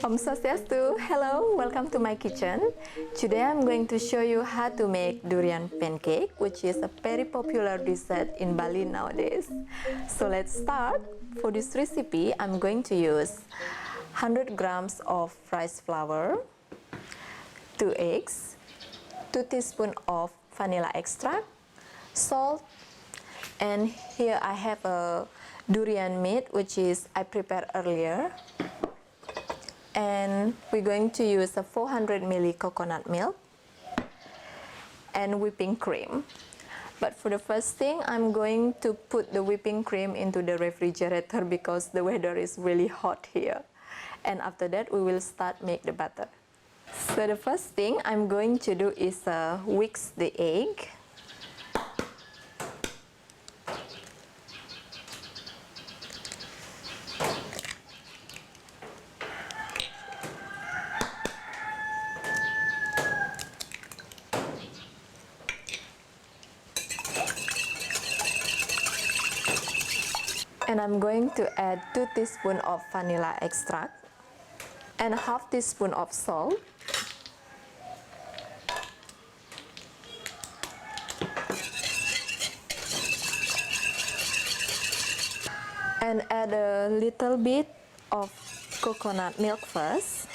Om Swastiastu. Hello, welcome to my kitchen. Today I'm going to show you how to make durian pancake, which is a very popular dessert in Bali nowadays. So let's start. For this recipe, I'm going to use 100 grams of rice flour, 2 eggs, 2 teaspoons of vanilla extract, salt, and here I have a durian meat which is I prepared earlier. And we're going to use a 400 ml coconut milk and whipping cream. But for the first thing, I'm going to put the whipping cream into the refrigerator because the weather is really hot here. And after that, we will start make the batter. So the first thing I'm going to do is whisk the egg. And I'm going to add 2 teaspoons of vanilla extract and a half teaspoon of salt. And add a little bit of coconut milk first.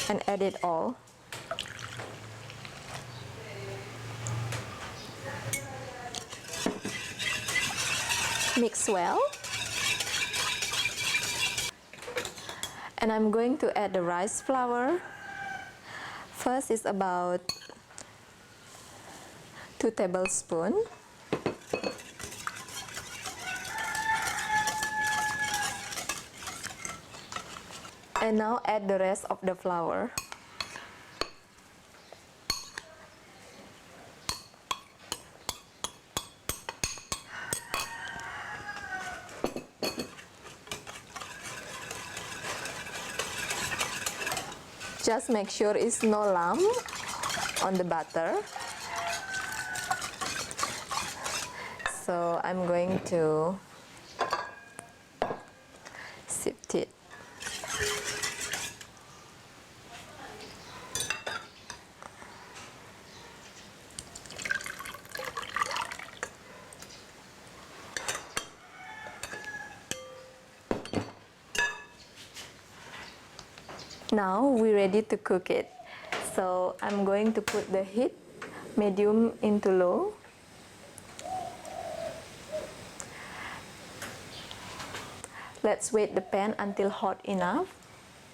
And add it all. Mix well. And I'm going to add the rice flour. First is about 2 tablespoons. And now add the rest of the flour. Just make sure it's no lump on the batter. So I'm going to sift it. Now we're ready to cook it. So I'm going to put the heat medium into low. Let's wait the pan until hot enough.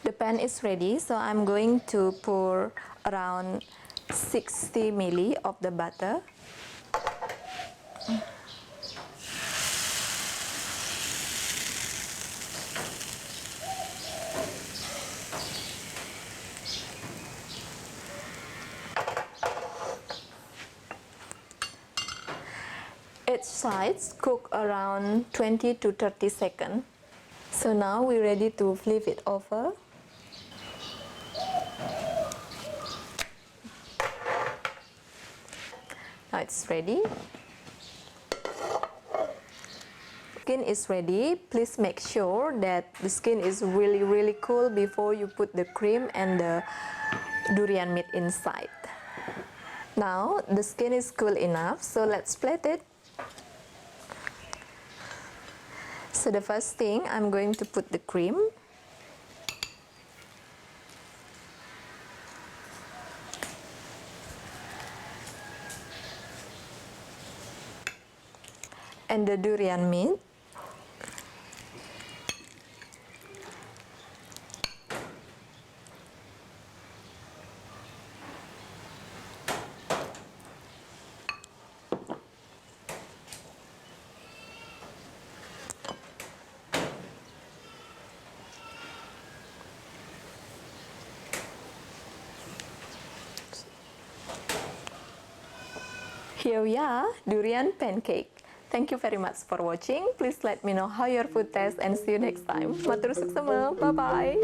The pan is ready, so I'm going to pour around 60 ml of the butter. Each sides cook around 20 to 30 seconds. So now we're ready to flip it over. Now it's ready. Skin is ready. Please make sure that the skin is really cool before you put the cream and the durian meat inside. Now the skin is cool enough, so let's plate it. So the first thing, I'm going to put the cream. And the durian meat. Here we are, durian pancake. Thank you very much for watching. Please let me know how your food tastes and see you next time. Matur suksema. Bye-bye.